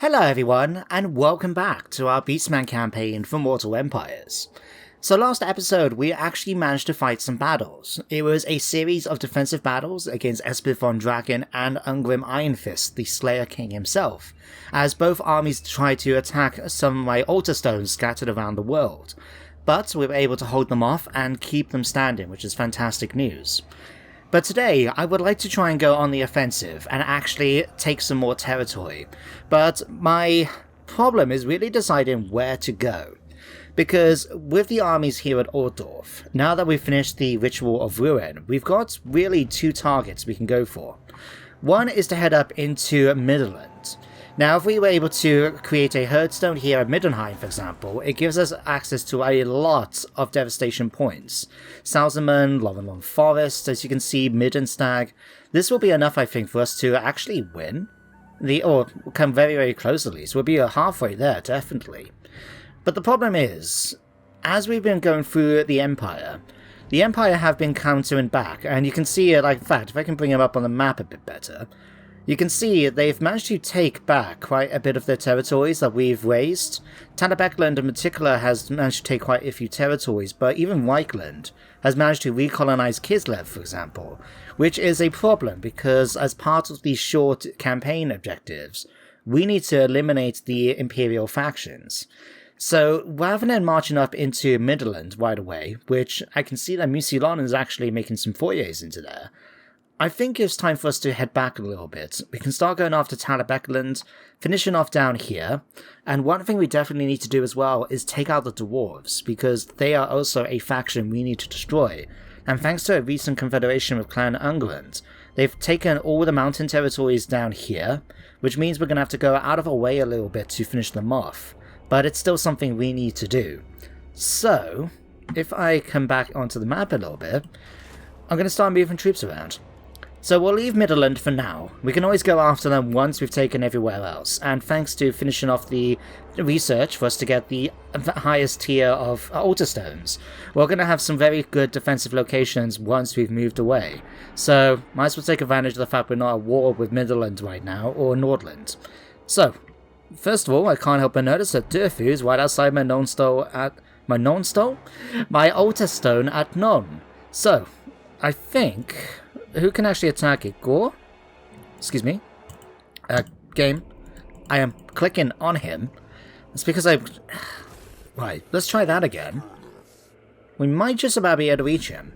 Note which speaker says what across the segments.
Speaker 1: Hello everyone, and welcome back to our Beastmen campaign for Mortal Empires. So last episode we actually managed to fight some battles. It was a series of defensive battles against Espith von Draken and Ungrim Ironfist, the Slayer King himself, as both armies tried to attack some of my altar stones scattered around the world. But we were able to hold them off and keep them standing, which is fantastic news. But today, I would like to try and go on the offensive and actually take some more territory. But my problem is really deciding where to go. Because with the armies here at Altdorf, now that we've finished the Ritual of Ruin, we've got really two targets we can go for. One is to head up into Midland. Now, if we were able to create a herdstone here at Middenheim, for example, it gives us access to a lot of devastation points. Salzman, Lovenlong Forest, as you can see, Middenstag. This will be enough, I think, for us to actually win. Or come very, very close at least. We'll be halfway there, definitely. But the problem is, as we've been going through the Empire have been countering back, and you can see it, like, in fact, if I can bring them up on the map a bit better, you can see they've managed to take back quite a bit of their territories that we've raised. Talabecland in particular has managed to take quite a few territories, but even Reichland has managed to recolonize Kislev, for example, which is a problem because as part of these short campaign objectives, we need to eliminate the Imperial factions. So rather than marching up into Midland right away, which I can see that Musilon is actually making some forays into there, I think it's time for us to head back a little bit. We can start going after Talabecland, finishing off down here, and one thing we definitely need to do as well is take out the Dwarfs, because they are also a faction we need to destroy. And thanks to a recent confederation with Clan Ungland, they've taken all the mountain territories down here, which means we're going to have to go out of our way a little bit to finish them off. But it's still something we need to do. So, if I come back onto the map a little bit, I'm going to start moving troops around. So we'll leave Midland for now. We can always go after them once we've taken everywhere else, and thanks to finishing off the research for us to get the highest tier of altar stones, we're going to have some very good defensive locations once we've moved away. So, might as well take advantage of the fact we're not at war with Midland right now, or Nordland. So, first of all, I can't help but notice that Durfu is right outside my My altar stone at Non. So, I think... who can actually attack it? Ghor? Excuse me. Game. I am clicking on him. It's because I... Right, let's try that again. We might just about be able to reach him.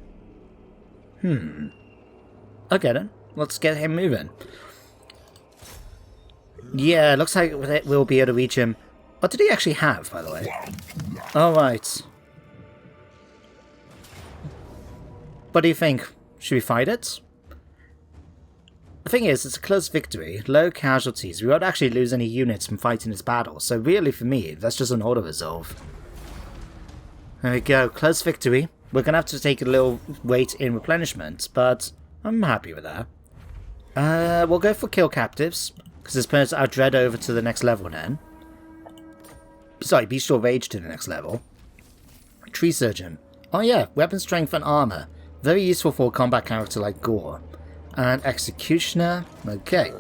Speaker 1: Okay then. Let's get him moving. Yeah, it looks like we'll be able to reach him. What did he actually have, by the way? Alright. What do you think? Should we fight it? The thing is, it's a close victory, low casualties, we won't actually lose any units from fighting this battle, so really for me, that's just an auto-resolve. There we go, close victory. We're gonna have to take a little wait in replenishment, but I'm happy with that. We'll go for kill captives, because this puts our dread over to the next level then. Sorry, bestial rage to the next level. Tree surgeon. Oh yeah, weapon strength and armor. Very useful for a combat character like Ghor. And Executioner. Okay.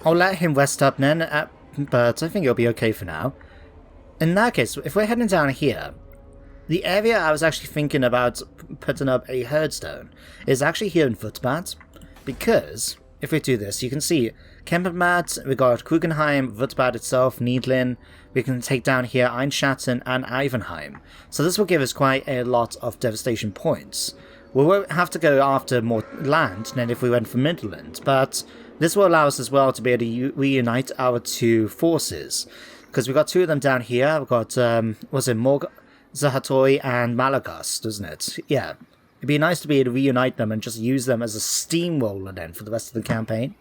Speaker 1: I'll let him rest up then, but I think it'll be okay for now. In that case, if we're heading down here, the area I was actually thinking about putting up a herdstone is actually here in Futbad, because if we do this, you can see Kempermat, we got Krugenheim, Futbad itself, Niedlin, we can take down here Einschatten and Ivanheim. So this will give us quite a lot of devastation points. We won't have to go after more land than if we went for Midland, but this will allow us as well to be able to reunite our two forces. Because we've got two of them down here, we've got, was it Zahatori and Malagas, doesn't it? Yeah. It'd be nice to be able to reunite them and just use them as a steamroller then for the rest of the campaign.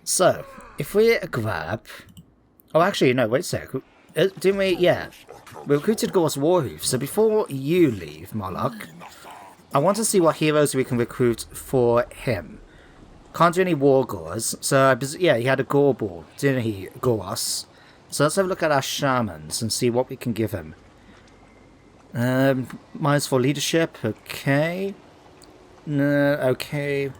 Speaker 1: So, if we grab... Oh, actually, no, wait a sec. Didn't we? Yeah. We recruited Ghorros Warhoof, so before you leave, Molokh, I want to see what heroes we can recruit for him. Can't do any War Ghors, so yeah, he had a Ghor ball, didn't he, Ghorros? So let's have a look at our shamans and see what we can give him. Minus for leadership, okay. Okay.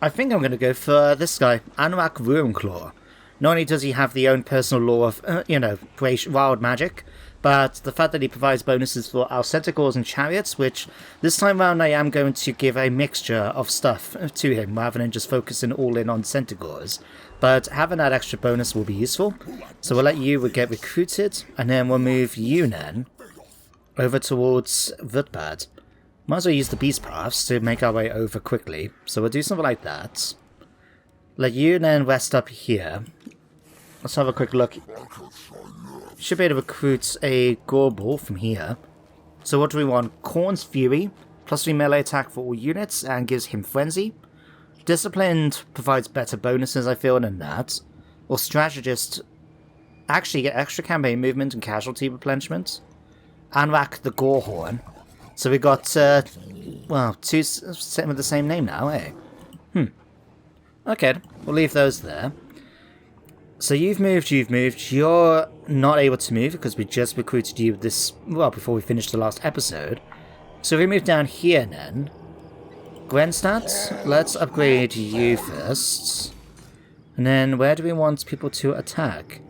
Speaker 1: I think I'm going to go for this guy, Anrak Ruinclaw. Not only does he have the own personal law of, wild magic, but the fact that he provides bonuses for our centaurs and chariots, which this time around I am going to give a mixture of stuff to him rather than just focusing all in on centaurs. But having that extra bonus will be useful. So we'll let you get recruited, and then we'll move you then over towards Vutbad. Might as well use the beast paths to make our way over quickly. So we'll do something like that. Let you then rest up here. Let's have a quick look. Should be able to recruit a Gorball from here. So what do we want? Khorne's Fury, +3 melee attack for all units, and gives him Frenzy. Disciplined provides better bonuses, I feel, than that. Or Strategist, actually get extra campaign movement and casualty replenishment. Anrak the Gorehorn. So we got, two with the same name now, eh? Okay, we'll leave those there. So you've moved. You're not able to move because we just recruited you before we finished the last episode. So if we move down here then. Grenstadt, let's upgrade you first. And then where do we want people to attack?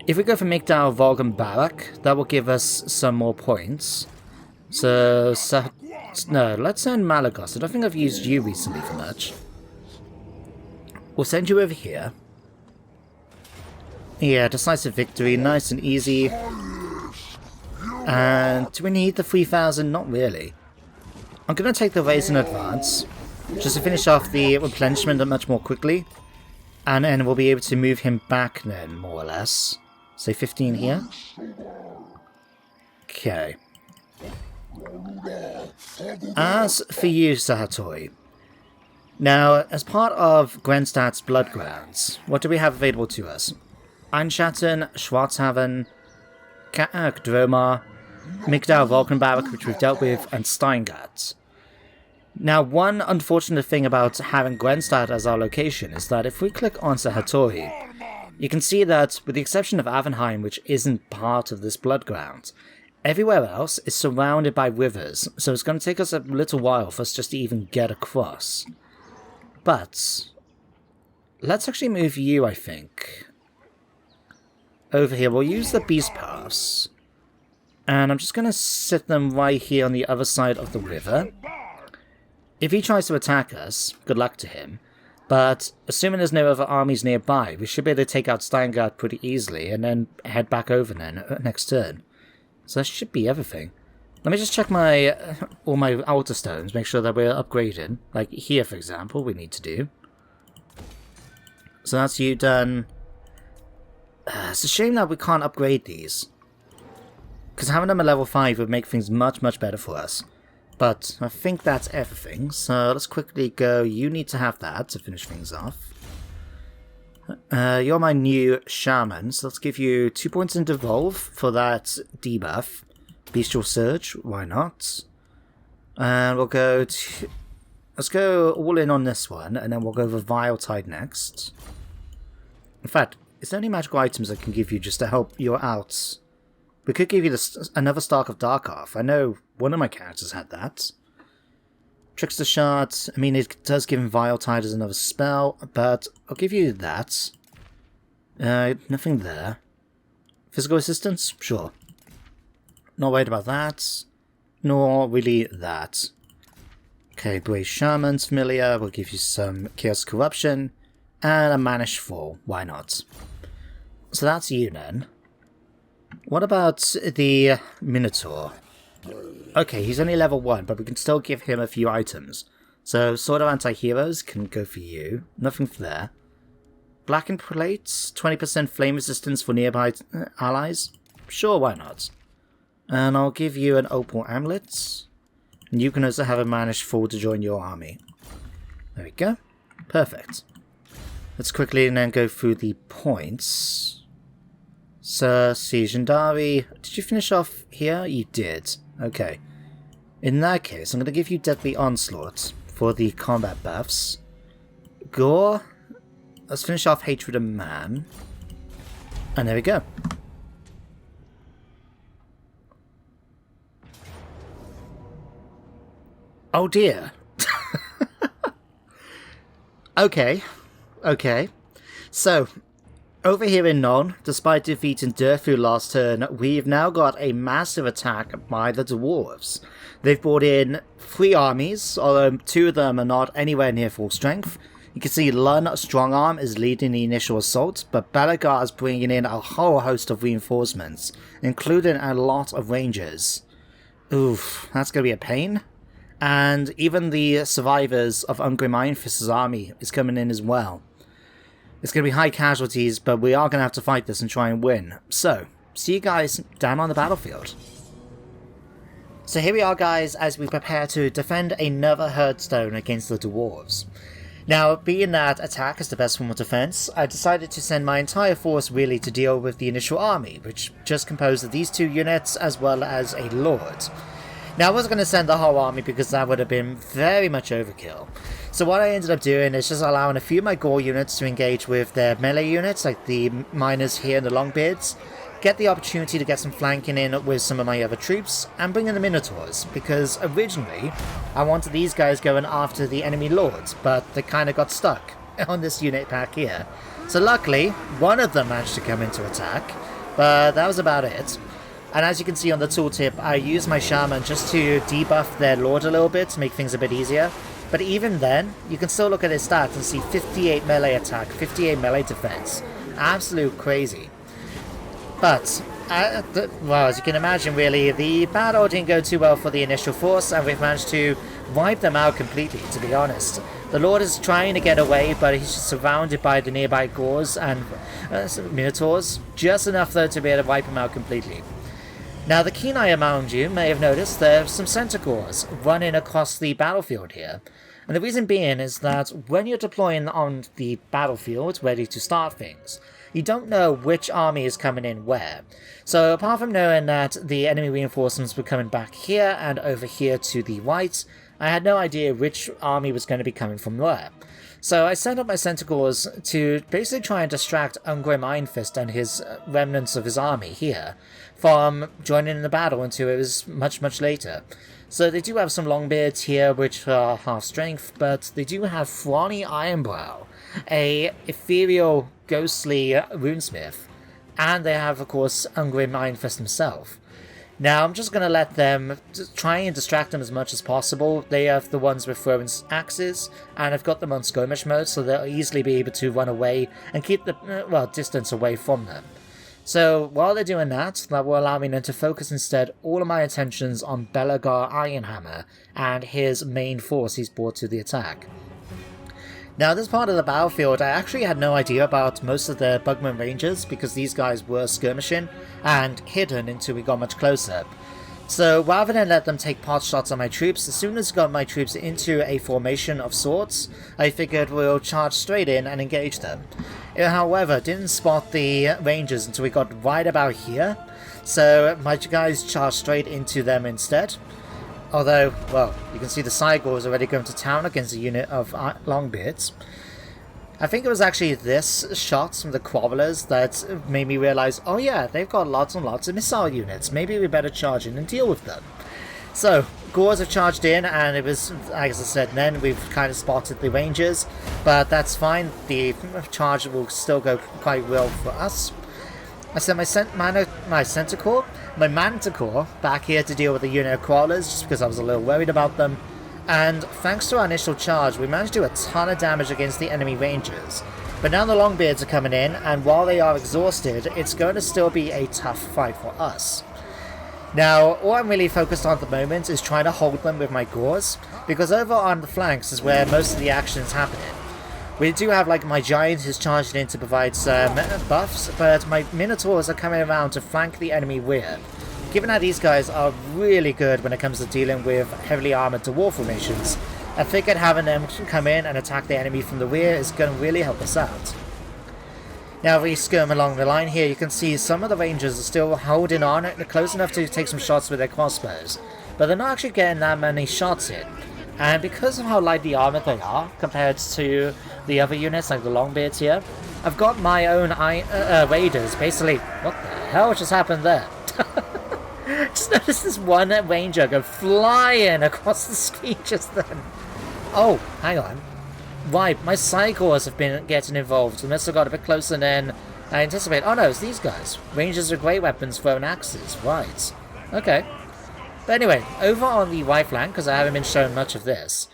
Speaker 1: If we go for Migdal, Volgan, Barak, that will give us some more points. So no, let's send Malagos. I don't think I've used you recently for much. We'll send you over here. Yeah, decisive victory, nice and easy. And do we need the 3,000? Not really. I'm going to take the raise in advance, just to finish off the replenishment much more quickly. And then we'll be able to move him back then, more or less. Say 15 here. Okay. As for you, Sahatori. Now, as part of Grenstadt's Bloodgrounds, what do we have available to us? Einschatten, Schwarzhaven, Karak, Dromar, Migdal, Volkenbarek, which we've dealt with, and Steingart. Now, one unfortunate thing about having Grenstadt as our location is that if we click on Sahatori, you can see that, with the exception of Avenheim, which isn't part of this Bloodground, everywhere else is surrounded by rivers, so it's going to take us a little while for us just to even get across. But let's actually move you, I think, over here. We'll use the beast paths, and I'm just going to sit them right here on the other side of the river. If he tries to attack us, good luck to him, but assuming there's no other armies nearby, we should be able to take out Steingart pretty easily and then head back over then next turn. So that should be everything. Let me just check all my altar stones, make sure that we're upgraded. Like here, for example, we need to do. So that's you done. It's a shame that we can't upgrade these, because having them at level 5 would make things much, much better for us. But I think that's everything, so let's quickly go. You need to have that to finish things off. You're my new shaman, so let's give you 2 points in Devolve for that debuff. Bestial Surge, why not? And we'll go to... Let's go all in on this one, and then we'll go over Vile Tide next. In fact, is there any magical items I can give you just to help you out? We could give you another Stark of Darkarth. I know one of my characters had that. Trickster Shard, I mean, it does give him Vile Tide as another spell, but I'll give you that. Nothing there. Physical assistance? Sure. Not worried about that. Nor really that. Okay, Brave Shaman's familiar. We'll give you some Chaos Corruption. And a Manish Fall. Why not? So that's you then. What about the Minotaur? Okay, he's only level 1, but we can still give him a few items. So, Sword of Anti-Heroes can go for you. Nothing for there. Blackened Plates, 20% flame resistance for nearby allies. Sure, why not? And I'll give you an Opal Amulet. And you can also have a Manish Fall to join your army. There we go. Perfect. Let's quickly then go through the points. Sir Sijandari, did you finish off here? You did. Okay. In that case, I'm going to give you Deadly Onslaught for the combat buffs. Gore, let's finish off Hatred of Man. And there we go. Oh dear. Okay. Okay. So, over here in Nuln, despite defeating Durfu last turn, we've now got a massive attack by the Dwarves. They've brought in 3 armies, although 2 of them are not anywhere near full strength. You can see Lun Strongarm is leading the initial assault, but Belagar is bringing in a whole host of reinforcements, including a lot of rangers. Oof, that's going to be a pain. And even the survivors of Ungrim Ironfist's army is coming in as well. It's going to be high casualties, but we are going to have to fight this and try and win. So, see you guys down on the battlefield. So here we are, guys, as we prepare to defend another Herdstone against the Dwarves. Now, being that attack is the best form of defense, I decided to send my entire force really to deal with the initial army, which just composed of these 2 units as well as a lord. Now, I wasn't going to send the whole army because that would have been very much overkill. So what I ended up doing is just allowing a few of my Gore units to engage with their melee units, like the miners here and the Longbeards, get the opportunity to get some flanking in with some of my other troops, and bring in the Minotaurs, because originally I wanted these guys going after the enemy lords, but they kind of got stuck on this unit pack here. So luckily, one of them managed to come into attack, but that was about it. And as you can see on the tooltip, I used my Shaman just to debuff their Lord a little bit to make things a bit easier. But even then, you can still look at his stats and see 58 melee attack, 58 melee defense. Absolute crazy. But, well, as you can imagine really, the battle didn't go too well for the initial force, and we've managed to wipe them out completely, to be honest. The Lord is trying to get away, but he's just surrounded by the nearby Gors and Minotaurs. Just enough, though, to be able to wipe him out completely. Now, the keen eye among you may have noticed there are some Centaurs running across the battlefield here. And the reason being is that when you're deploying on the battlefield, ready to start things, you don't know which army is coming in where. So apart from knowing that the enemy reinforcements were coming back here and over here to the right, I had no idea which army was going to be coming from where. So I sent up my Centaurs to basically try and distract Ungrim Ironfist and his remnants of his army here from joining in the battle until it was much, much later. So they do have some Longbeards here, which are half strength, but they do have Throny Ironbrow, a ethereal, ghostly runesmith, and they have, of course, Ungrim Ironfist himself. Now, I'm just going to let them try and distract them as much as possible. They have the ones with throwing axes, and I've got them on skirmish mode, so they'll easily be able to run away and keep the, distance away from them. So, while they're doing that, that will allow me then to focus instead all of my attentions on Belagar Ironhammer and his main force he's brought to the attack. Now, this part of the battlefield, I actually had no idea about most of the Bugman Rangers because these guys were skirmishing and hidden until we got much closer. So, rather than let them take pot shots on my troops, as soon as I got my troops into a formation of sorts, I figured we'll charge straight in and engage them. It, however, didn't spot the Rangers until we got right about here, so my guys charged straight into them instead. Although, well, you can see the Cygor is already going to town against a unit of Longbeards. I think it was actually this shot from the Quarrelers that made me realise, oh yeah, they've got lots and lots of missile units. Maybe we better charge in and deal with them. So, Gors have charged in, and it was, as I said then, we've kind of spotted the Rangers, but that's fine. The charge will still go quite well for us. I sent my Centaur, my Manticore, back here to deal with the unit of Crawlers, just because I was a little worried about them. And thanks to our initial charge, we managed to do a ton of damage against the enemy Rangers. But now the Longbeards are coming in, and while they are exhausted, it's going to still be a tough fight for us. Now, all I'm really focused on at the moment is trying to hold them with my Gors, because over on the flanks is where most of the action is happening. We do have, like, my Giant who's charged in to provide some buffs, but my Minotaurs are coming around to flank the enemy rear. Given that these guys are really good when it comes to dealing with heavily armoured dwarf formations, I figured having them come in and attack the enemy from the rear is going to really help us out. Now, if we skirm along the line here, you can see some of the Rangers are still holding on, close enough to take some shots with their crossbows, but they're not actually getting that many shots in. And because of how lightly armoured they are, compared to the other units like the Longbeards here, I've got my own Raiders, basically. What the hell just happened there? Just noticed this one Ranger go flying across the screen just then. Oh, hang on. Right, my Cygors have been getting involved. We must have got a bit closer than I anticipate. Oh no, it's these guys. Rangers are great weapons, throwing axes. Right. Okay. But anyway, over on the right flank, because I haven't been shown much of this,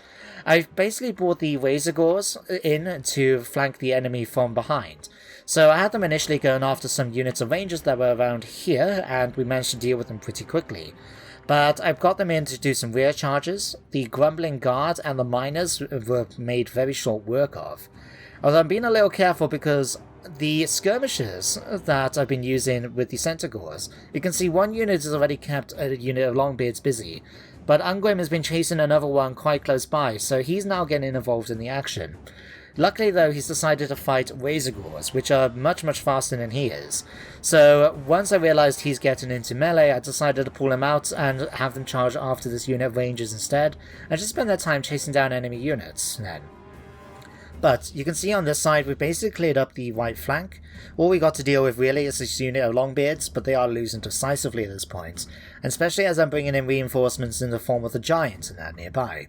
Speaker 1: I've basically brought the Razors in to flank the enemy from behind. So I had them initially going after some units of Rangers that were around here, and we managed to deal with them pretty quickly. But I've got them in to do some rear charges. The Grumbling Guard and the Miners were made very short work of. Although I'm being a little careful because the skirmishers that I've been using with the Centaurs, you can see one unit has already kept a unit of Longbeards busy, but Ungrim has been chasing another one quite close by, so he's now getting involved in the action. Luckily though, he's decided to fight Razors, which are much faster than he is. So once I realised he's getting into melee, I decided to pull him out and have them charge after this unit of Rangers instead, and just spend their time chasing down enemy units then. But you can see on this side, we've basically cleared up the right flank. All we got to deal with really is this unit of Longbeards, but they are losing decisively at this point, and especially as I'm bringing in reinforcements in the form of the Giant and that nearby.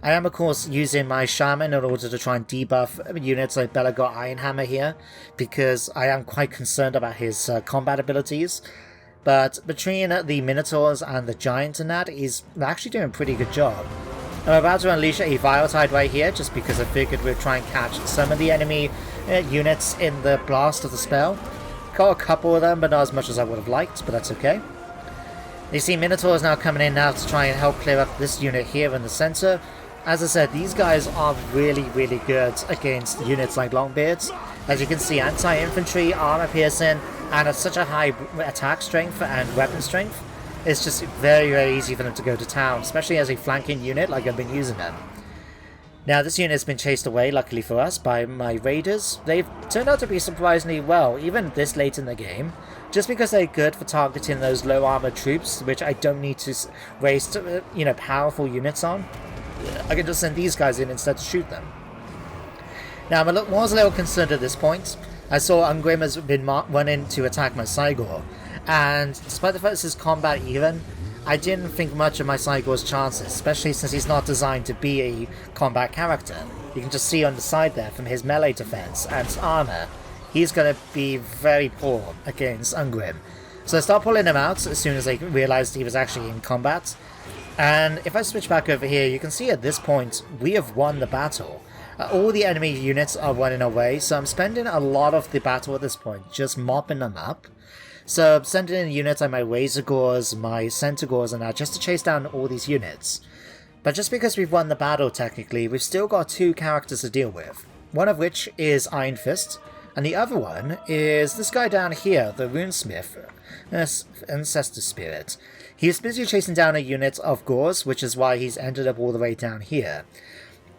Speaker 1: I am of course using my Shaman in order to try and debuff units like Belagor Ironhammer here, because I am quite concerned about his combat abilities. But between the Minotaurs and the Giant and that, he's actually doing a pretty good job. I'm about to unleash a Vile Tide right here, just because I figured we'd try and catch some of the enemy units in the blast of the spell. Got a couple of them, but not as much as I would have liked, but that's okay. You see Minotaurs now coming in now to try and help clear up this unit here in the center. As I said, these guys are really good against units like Longbeards. As you can see, anti-infantry, armor piercing, and at such a high attack strength and weapon strength, it's just very easy for them to go to town, especially as a flanking unit like I've been using them. Now this unit has been chased away, luckily for us, by my raiders. They've turned out to be surprisingly well, even this late in the game, just because they're good for targeting those low armor troops, which I don't need to waste, powerful units on. I can just send these guys in instead to shoot them. Now I was a little concerned at this point. I saw Ungrim has been running to attack my Cygor, and despite the fact this is combat even, I didn't think much of my Cygor's chances, especially since he's not designed to be a combat character. You can just see on the side there from his melee defense and his armor, he's going to be very poor against Ungrim. So I started pulling him out as soon as I realized he was actually in combat. And if I switch back over here, you can see at this point, we have won the battle. All the enemy units are running away, so I'm spending a lot of the battle at this point just mopping them up. So I'm sending in units like my Razors, my Centaurs and that, just to chase down all these units. But just because we've won the battle technically, we've still got two characters to deal with. One of which is Iron Fist, and the other one is this guy down here, the Runesmith, Ancestor Spirit. He's busy chasing down a unit of Ghorros, which is why he's ended up all the way down here.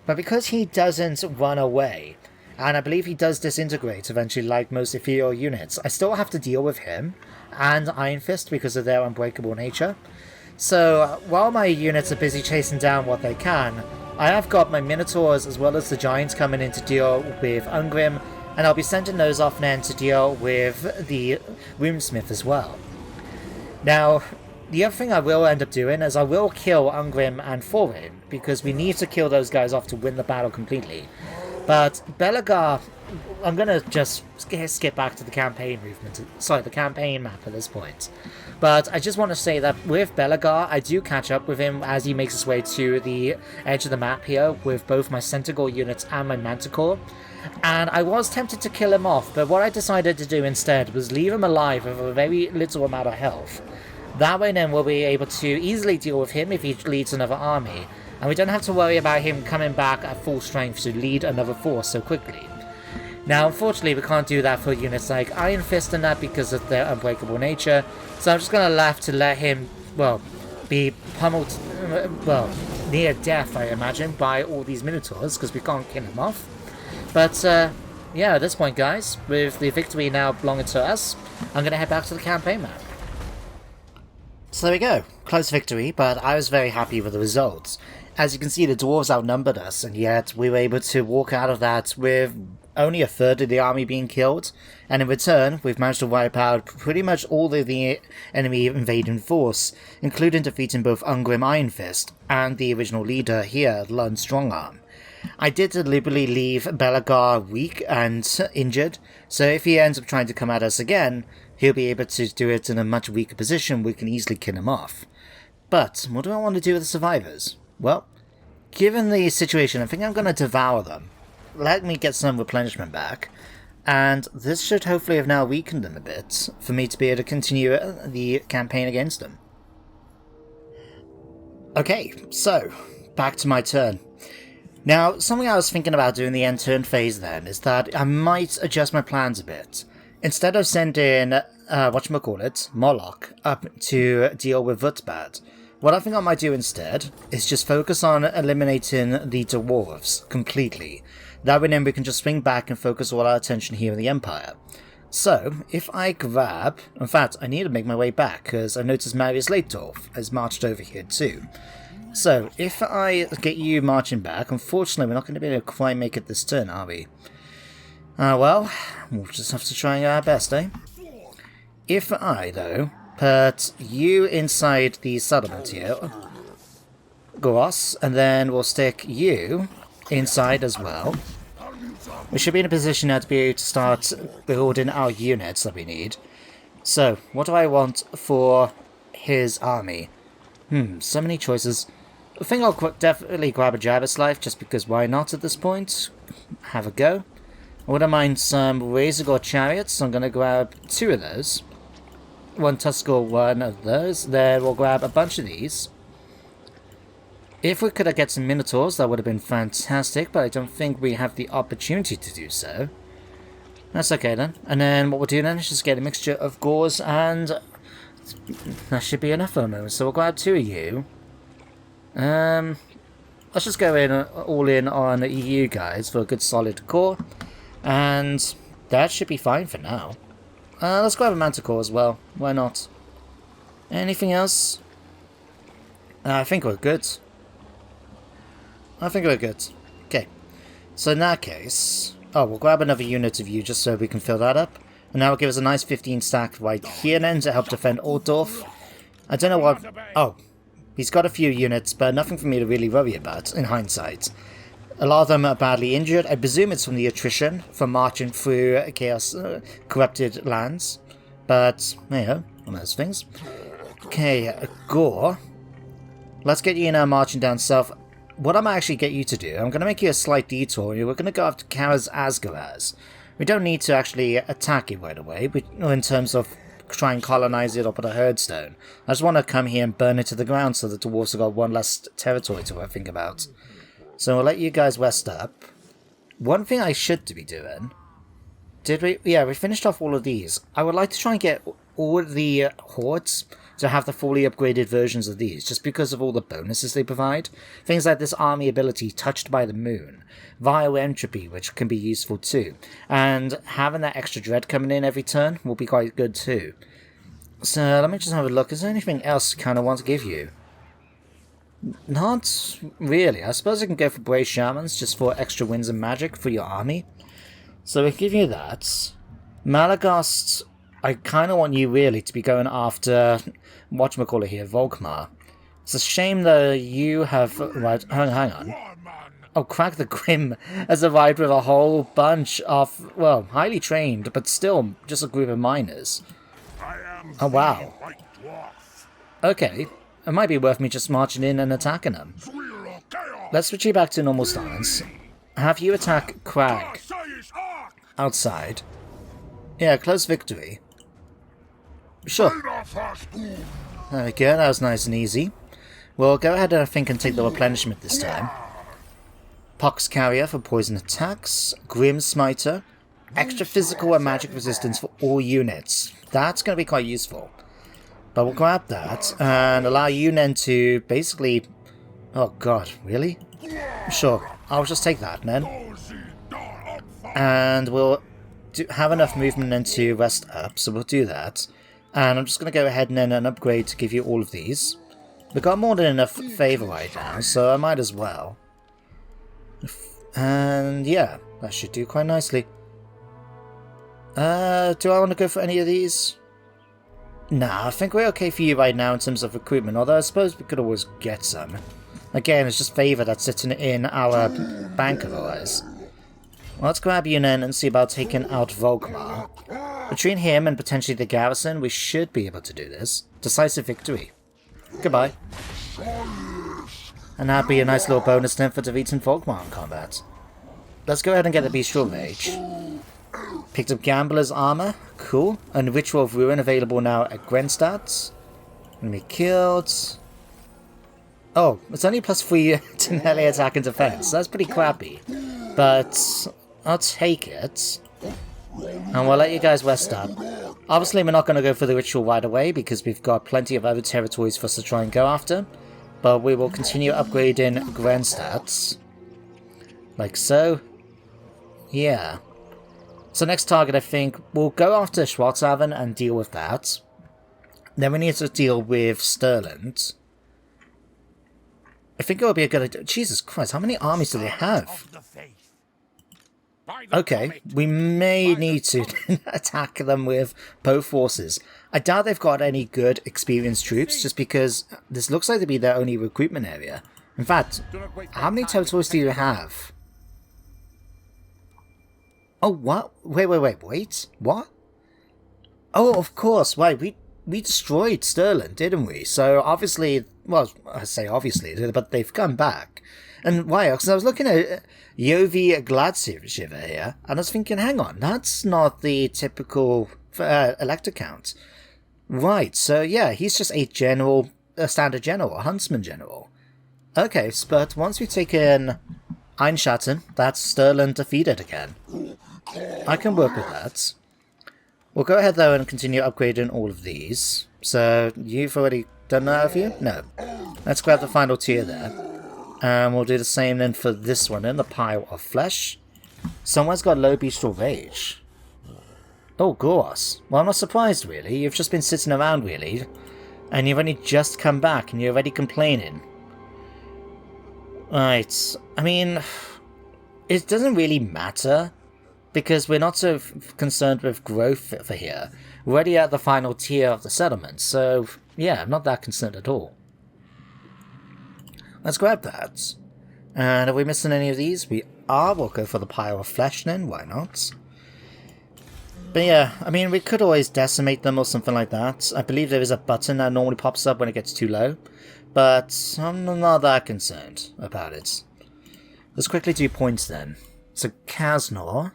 Speaker 1: But because he doesn't run away, and I believe he does disintegrate eventually like most ethereal units, I still have to deal with him and Iron Fist because of their unbreakable nature. So while my units are busy chasing down what they can, I have got my Minotaurs as well as the Giants coming in to deal with Ungrim, and I'll be sending those off then to deal with the Runesmith as well. Now, the other thing I will end up doing is I will kill Ungrim and Thorin, because we need to kill those guys off to win the battle completely. But Belagor, I'm going to just skip back to the campaign the campaign map at this point. But I just want to say that with Belagor, I do catch up with him as he makes his way to the edge of the map here with both my Centaur units and my Manticore. And I was tempted to kill him off, but what I decided to do instead was leave him alive with a very little amount of health. That way then we'll be able to easily deal with him if he leads another army, and we don't have to worry about him coming back at full strength to lead another force so quickly. Now unfortunately we can't do that for units like Iron Fist and that because of their unbreakable nature, so I'm just going to have to let him, be pummeled, near death I imagine, by all these Minotaurs because we can't kill him off. But yeah, at this point guys, with the victory now belonging to us, I'm going to head back to the campaign map. So there we go, close victory, but I was very happy with the results. As you can see, the Dwarves outnumbered us, and yet we were able to walk out of that with only a third of the army being killed, and in return, we've managed to wipe out pretty much all of the enemy invading force, including defeating both Ungrim Iron Fist and the original leader here, Lund Strongarm. I did deliberately leave Belagar weak and injured, so if he ends up trying to come at us again, he'll be able to do it in a much weaker position. We can easily kill him off. But what do I want to do with the survivors? Well, given the situation, I think I'm going to devour them. Let me get some replenishment back. And this should hopefully have now weakened them a bit, for me to be able to continue the campaign against them. Okay, so, back to my turn. Now, something I was thinking about doing the end turn phase then, is that I might adjust my plans a bit. Instead of sending, Molokh, up to deal with Vutbad, what I think I might do instead is just focus on eliminating the Dwarfs completely. That way then we can just swing back and focus all our attention here in the Empire. So, if I grab... In fact, I need to make my way back, because I noticed Marius Leitdorf has marched over here too. So, if I get you marching back, unfortunately we're not going to be able to quite make it this turn, are we? Well, we'll just have to try our best, eh? If I, though, put you inside the settlement here, Ghorros, and then we'll stick you inside as well, we should be in a position now to be able to start building our units that we need. So, what do I want for his army? So many choices. I think I'll definitely grab a Jabber's Life, just because why not at this point? Have a go. I wouldn't mind some Razing chariots, so I'm going to grab 2 of those. 1 Tuskor, 1 of those. Then we'll grab a bunch of these. If we could get some Minotaurs, that would have been fantastic, but I don't think we have the opportunity to do so. That's okay then. And then what we'll do then is just get a mixture of Ghorros, and that should be enough for the moment. So we'll grab 2 of you. Let's just go in all in on you guys for a good solid core, and that should be fine for now. Let's grab a Manticore as well. Why not? Anything else? I think we're good. Okay. So in that case... Oh, we'll grab another unit of you just so we can fill that up. And that will give us a nice 15 stack right here then to help defend Altdorf. I don't know what... Oh. He's got a few units, but nothing for me to really worry about, in hindsight. A lot of them are badly injured. I presume it's from the attrition from marching through chaos corrupted lands. But, you know, one of those things. Okay, Gore. Let's get you now marching down south. What I'm actually get you to do, I'm going to make you a slight detour. We're going to go after Karak's Azgaraz. We don't need to actually attack it right away, but in terms of try and colonize it or put a herdstone. I just want to come here and burn it to the ground so the dwarves have got one less territory to think about. So we'll let you guys rest up. One thing I should be doing... Did we? Yeah, we finished off all of these. I would like to try and get all the hordes to have the fully upgraded versions of these, just because of all the bonuses they provide. Things like this army ability, Touched by the Moon, Vile Entropy, which can be useful too, and having that extra dread coming in every turn will be quite good too. So let me just have a look. Is there anything else I kind of want to give you? Not really. I suppose I can go for Brave Shamans just for extra wins and magic for your army. So we give you that. Malagast, I kind of want you really to be going after, whatchamacallit here, Volkmar. It's a shame that you have... Right, hang on. Oh, Crack the Grim has arrived with a whole bunch of, well, highly trained, but still just a group of miners. Oh, wow. Okay, it might be worth me just marching in and attacking them. Let's switch you back to normal stance. Have you attack Crag outside. Yeah, close victory. Sure. There we go, that was nice and easy. We'll go ahead and I think and take the replenishment this time. Pox Carrier for poison attacks. Grim Smiter. Extra physical and magic resistance for all units. That's going to be quite useful. But we'll grab that and allow you then to basically... Oh god, really? Sure, I'll just take that then. And we'll have enough movement then to rest up, so we'll do that. And I'm just going to go ahead and then an upgrade to give you all of these. We've got more than enough favour right now, so I might as well. And yeah, that should do quite nicely. Do I want to go for any of these? Nah, I think we're okay for you right now in terms of recruitment, although I suppose we could always get some. Again, it's just favour that's sitting in our bank otherwise. Well, let's grab you then and see about taking out Volkmar. Between him and potentially the garrison, we should be able to do this. Decisive victory. Goodbye. And that'd be a nice little bonus then for defeating Volkmar in combat. Let's go ahead and get the Bestial Rage. Picked up Gambler's Armor. Cool. And Ritual of Ruin available now at Grenstadt. Enemy killed. Oh, it's only +3 to melee attack and defense. That's pretty crappy. But I'll take it. And we'll let you guys rest up. Obviously, we're not going to go for the ritual right away because we've got plenty of other territories for us to try and go after. But we will continue upgrading Grenstadt. Like so. Yeah. So next target, I think, we'll go after Schwarzhaven and deal with that. Then we need to deal with Stirland. I think it would be a good idea. Jesus Christ, how many armies do they have? Okay, we may need to attack them with both forces. I doubt they've got any good experienced troops, just because this looks like to be their only recruitment area. In fact, how many territories do you have? Oh, what? Wait. What? Oh, of course. Wait, we destroyed Stirland, didn't we? So, obviously, well, I say obviously, but they've come back. And why? Because I was looking at Yovi Gladshiver here, and I was thinking, hang on, that's not the typical elector count. Right, so yeah, he's just a general, a standard general, a huntsman general. Okay, but once we've taken Einschatten, that's Stirland defeated again. I can work with that. We'll go ahead though and continue upgrading all of these. So, you've already done that, have you? No. Let's grab the final tier there. And we'll do the same then for this one in the pile of flesh. Someone's got low bestial rage. Oh, Ghorros. Well, I'm not surprised really. You've just been sitting around really. And you've only just come back and you're already complaining. Right. I mean, it doesn't really matter. Because we're not so concerned with growth for here. We're already at the final tier of the settlement. So, yeah, I'm not that concerned at all. Let's grab that. And are we missing any of these? We are. We'll go for the pile of flesh then. Why not? But yeah, I mean, we could always decimate them or something like that. I believe there is a button that normally pops up when it gets too low. But I'm not that concerned about it. Let's quickly do points then. So, Kaznor,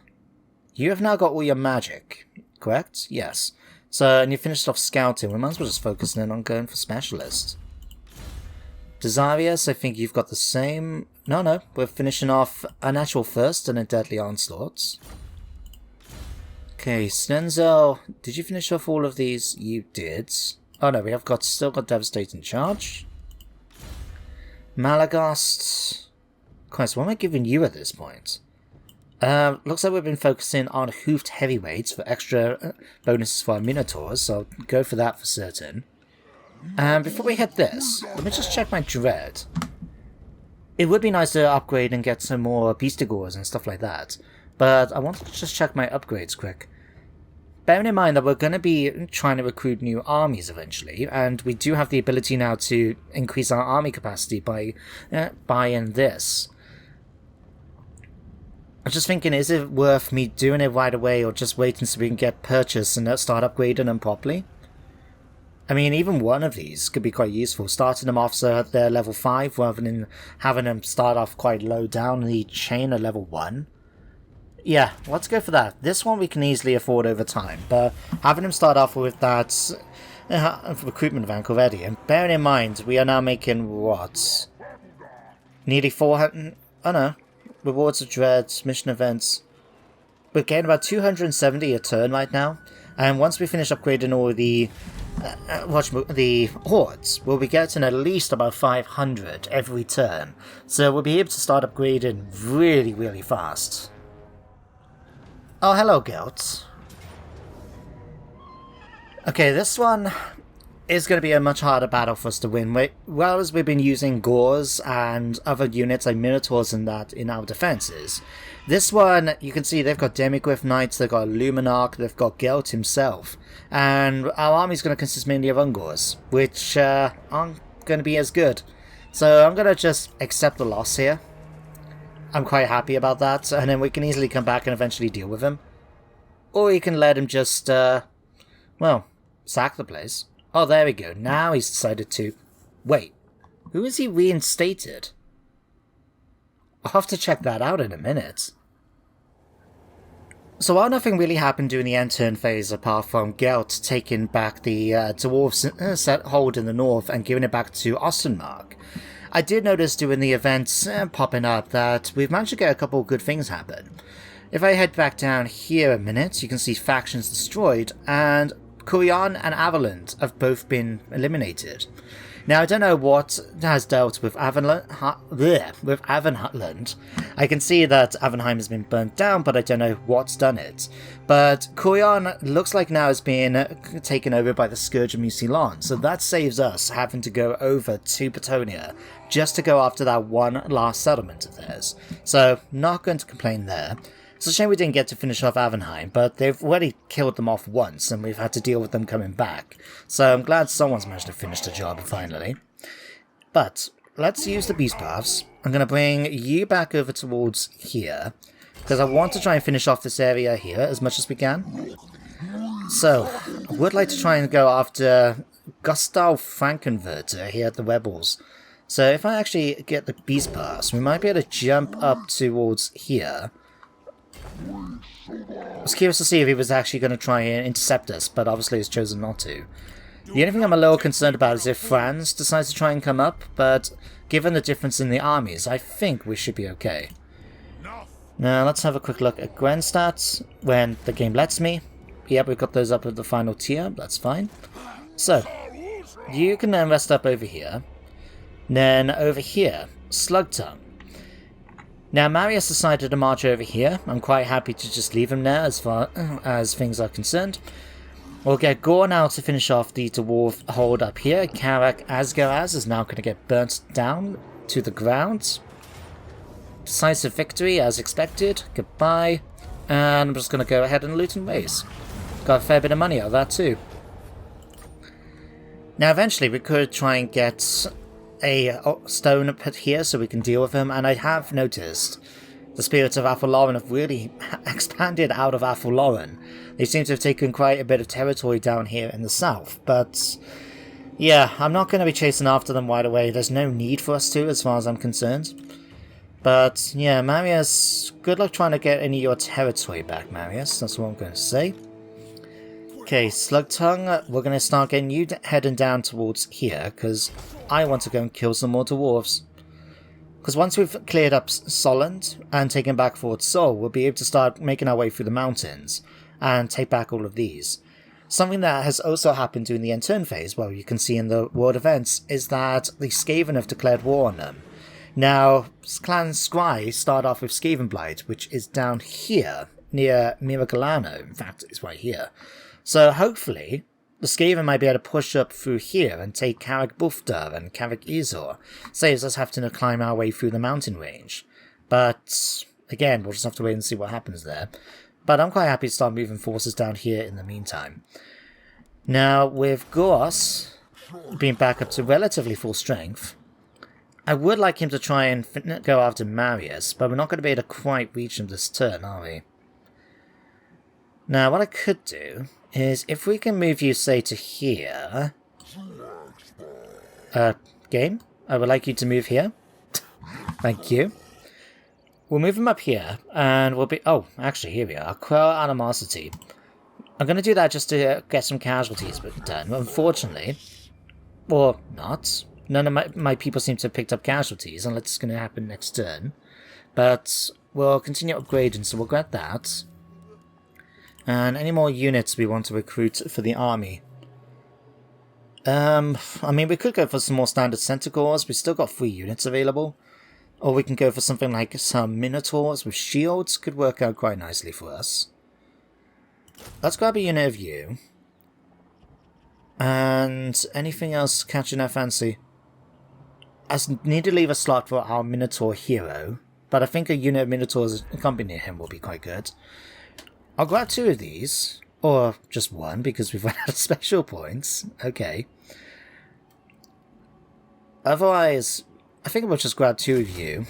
Speaker 1: you have now got all your magic, correct? Yes. So, and you finished off scouting. We might as well just focus in on going for specialist. Desarius, I think you've got the same. No, we're finishing off a natural first and a deadly onslaught. Okay, Stenzel, did you finish off all of these? You did. Oh no, we have still got devastating charge. Malagast. Christ, what am I giving you at this point? Looks like we've been focusing on hoofed heavyweights for extra bonuses for our minotaurs, so I'll go for that for certain. Before we hit this, let me just check my dread. It would be nice to upgrade and get some more Beastigores and stuff like that, but I want to just check my upgrades quick. Bearing in mind that we're going to be trying to recruit new armies eventually, and we do have the ability now to increase our army capacity by buying this. I'm just thinking, is it worth me doing it right away or just waiting so we can get purchase and start upgrading them properly? I mean, even one of these could be quite useful, starting them off so they're level 5 rather than having them start off quite low down the chain at level 1. Yeah, let's go for that. This one we can easily afford over time, but having them start off with that recruitment rank already, and bearing in mind, we are now making, what? Nearly 400... Oh no. Rewards of Dread, mission events. We're getting about 270 a turn right now, and once we finish upgrading all the the hordes, we'll be getting at least about 500 every turn, so we'll be able to start upgrading really, really fast. Oh, hello, Gelt. Okay, this one is going to be a much harder battle for us to win. Whereas we've been using Gors and other units like Minotaurs and that in our defenses, this one, you can see they've got Demigryph Knights, they've got Luminarch, they've got Gelt himself, and our army's going to consist mainly of Ungors, which aren't going to be as good. So I'm going to just accept the loss here. I'm quite happy about that, and then we can easily come back and eventually deal with him. Or you can let him just, well, sack the place. Oh, there we go. Now he's decided to... Wait, who is he reinstated? I'll have to check that out in a minute. So while nothing really happened during the end turn phase apart from Gelt taking back the Dwarfs set hold in the north and giving it back to Ostenmark, I did notice during the events popping up that we've managed to get a couple of good things happen. If I head back down here a minute, you can see factions destroyed, and Kurion and Avaland have both been eliminated. Now, I don't know what has dealt with Avenland. I can see that Avenheim has been burnt down, but I don't know what's done it. But Kurion looks like now is being taken over by the Scourge of Mucilon, so that saves us having to go over to Petonia just to go after that one last settlement of theirs. So, not going to complain there. It's a shame we didn't get to finish off Avenheim, but they've already killed them off once, and we've had to deal with them coming back. So I'm glad someone's managed to finish the job finally. But let's use the beast paths. I'm going to bring you back over towards here, because I want to try and finish off this area here as much as we can. So, I would like to try and go after Gustav Frankenwerter here at the Rebels. So if I actually get the beast paths, we might be able to jump up towards here. I was curious to see if he was actually going to try and intercept us, but obviously he's chosen not to. The only thing I'm a little concerned about is if Franz decides to try and come up, but given the difference in the armies, I think we should be okay. Now let's have a quick look at Gwen stats when the game lets me. Yep, we've got those up at the final tier, that's fine. So, you can then rest up over here. Then over here, Slugtongue. Now, Marius decided to march over here. I'm quite happy to just leave him there as far as things are concerned. We'll get Gore now to finish off the dwarf hold up here. Karak Azgaraz is now going to get burnt down to the ground. Decisive victory as expected. Goodbye. And I'm just going to go ahead and loot and raise. Got a fair bit of money out of that too. Now, eventually we could try and get a stone put here so we can deal with him, and I have noticed the spirits of Athelloren have really expanded out of Athelloren. They seem to have taken quite a bit of territory down here in the south, but yeah, I'm not going to be chasing after them right away. There's no need for us to, as far as I'm concerned. But yeah, Marius, good luck trying to get any of your territory back, Marius. That's what I'm going to say. Okay, Slugtongue, we're going to start getting you heading down towards here, because I want to go and kill some more dwarves. Because once we've cleared up Solent and taken back Fort Sol, we'll be able to start making our way through the mountains and take back all of these. Something that has also happened during the end turn phase, well, you can see in the world events, is that the Skaven have declared war on them. Now, Clan Scry start off with Skavenblight, which is down here, near Miragalano. In fact, it's right here. So hopefully, the Skaven might be able to push up through here and take Karak Bufdar and Karak Izor, saves us having to climb our way through the mountain range. But, again, we'll just have to wait and see what happens there. But I'm quite happy to start moving forces down here in the meantime. Now, with Ghorros being back up to relatively full strength, I would like him to try and go after Marius, but we're not going to be able to quite reach him this turn, are we? Now, what I could do is, if we can move you, say, to here... game? I would like you to move here. Thank you. We'll move him up here, and we'll be... Oh, actually, here we are. Quell Animosity. I'm going to do that just to get some casualties done. Unfortunately, or not, none of my people seem to have picked up casualties, unless it's going to happen next turn. But we'll continue upgrading, so we'll get that. And any more units we want to recruit for the army. I mean, we could go for some more standard centaurs. We've still got 3 units available. Or we can go for something like some minotaurs with shields. Could work out quite nicely for us. Let's grab a unit of you. And anything else catching our fancy? I need to leave a slot for our minotaur hero. But I think a unit of minotaurs accompanying him will be quite good. I'll grab 2 of these, or just 1 because we've run out of special points. Okay. Otherwise, I think we'll just grab 2 of you.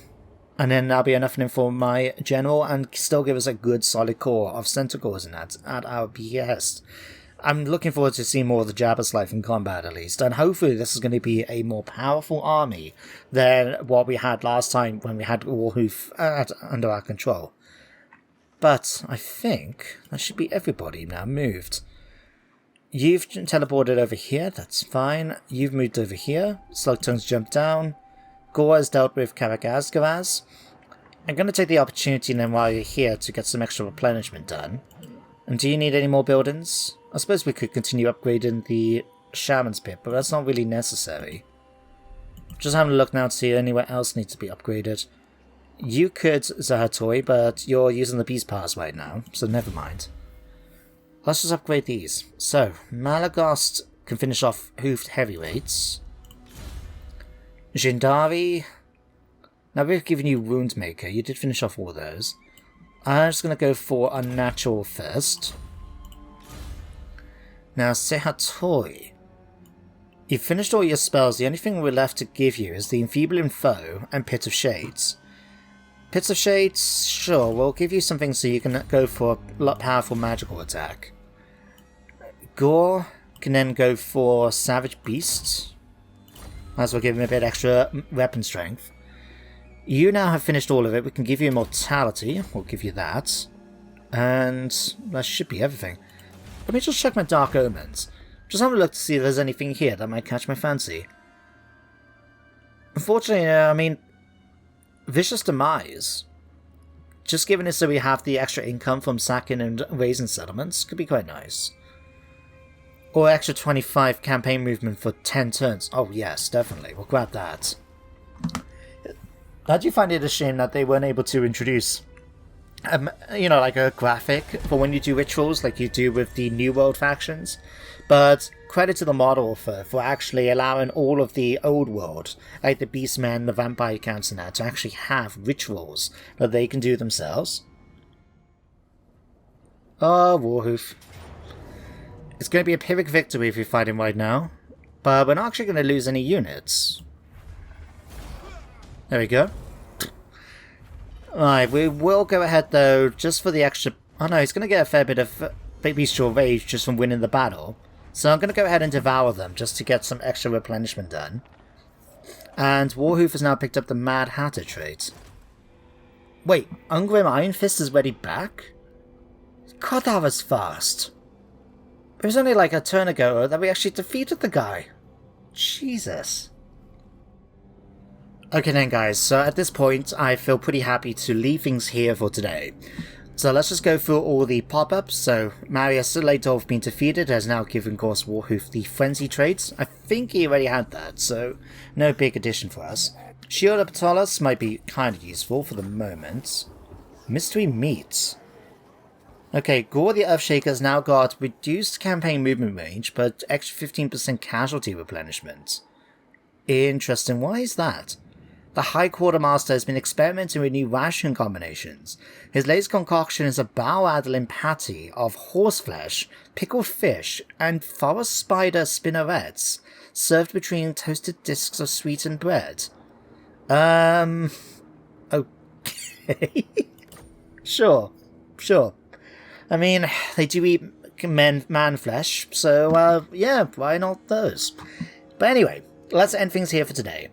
Speaker 1: And then that'll be enough for my general and still give us a good solid core of centaurs in that at our behest. I'm looking forward to seeing more of the Jabba's life in combat at least, and hopefully this is going to be a more powerful army than what we had last time when we had Warhoof under our control. But I think that should be everybody now moved. You've teleported over here, that's fine. You've moved over here. Slugtongue's jumped down. Ghorros has dealt with Karak Azgaraz. I'm going to take the opportunity then while you're here to get some extra replenishment done. And do you need any more buildings? I suppose we could continue upgrading the Shaman's Pit, but that's not really necessary. Just having a look now to see anywhere else needs to be upgraded. You could, Zahatoi, but you're using the Beast Pass right now, so never mind. Let's just upgrade these. So, Malagast can finish off Hoofed Heavyweights. Jindari. Now we've given you Woundmaker. You did finish off all those. I'm just going to go for Unnatural first. Now Sehatoi. You've finished all your spells. The only thing we're left to give you is the Enfeebling Foe and Pit of Shades. Pits of Shades, sure, we'll give you something so you can go for a lot powerful magical attack. Gore can then go for Savage Beasts. Might as well give him a bit extra weapon strength. You now have finished all of it. We can give you Immortality. We'll give you that. And that should be everything. Let me just check my Dark Omens. Just have a look to see if there's anything here that might catch my fancy. Unfortunately, I mean, Vicious Demise. Just giving it so we have the extra income from sacking and raising settlements could be quite nice. Or extra 25 campaign movement for 10 turns. Oh yes, definitely. We'll grab that. I do find it a shame that they weren't able to introduce, you know, like a graphic for when you do rituals like you do with the New World factions. But credit to the mod author for actually allowing all of the old world, like the Beastmen, the Vampire Counts and that, to actually have rituals that they can do themselves. Oh, Warhoof. It's going to be a Pyrrhic victory if we fight him right now, but we're not actually going to lose any units. There we go. Alright, we will go ahead though, just for the extra... Oh no, he's going to get a fair bit of bestial rage just from winning the battle. So I'm going to go ahead and devour them just to get some extra replenishment done. And Warhoof has now picked up the Mad Hatter trait. Wait, Ungrim Iron Fist is already back? God, that was fast. It was only like a turn ago that we actually defeated the guy. Jesus. Okay then guys, so at this point I feel pretty happy to leave things here for today. So let's just go through all the pop-ups. So Marius Latorf being defeated has now given of course Warhoof the Frenzy traits. I think he already had that, so no big addition for us. Shield of Ptolos might be kind of useful for the moment. Mystery Meat. Okay, Gore the Earthshaker has now got reduced campaign movement range, but extra 15% casualty replenishment. Interesting, why is that? The High Quartermaster has been experimenting with new ration combinations. His latest concoction is a bow-addling patty of horseflesh, pickled fish, and forest spider spinnerets, served between toasted discs of sweetened bread. Okay. Sure. I mean, they do eat man flesh, so, yeah, why not those? But anyway, let's end things here for today.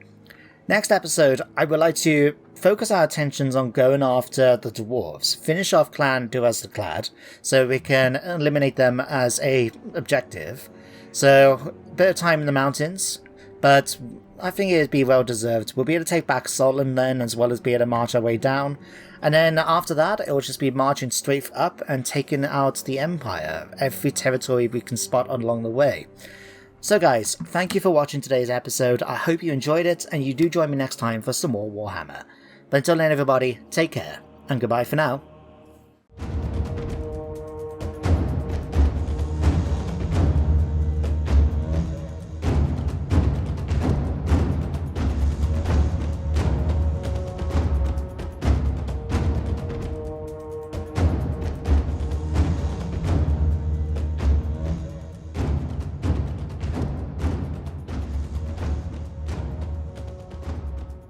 Speaker 1: Next episode, I would like to focus our attentions on going after the Dwarfs, finish off Clan Durazzaclad, so we can eliminate them as a objective. So, a bit of time in the mountains, but I think it'd be well deserved. We'll be able to take back Scotland then, as well as be able to march our way down. And then after that, it will just be marching straight up and taking out the Empire, every territory we can spot along the way. So guys, thank you for watching today's episode. I hope you enjoyed it, and you do join me next time for some more Warhammer. But until then everybody, take care, and goodbye for now.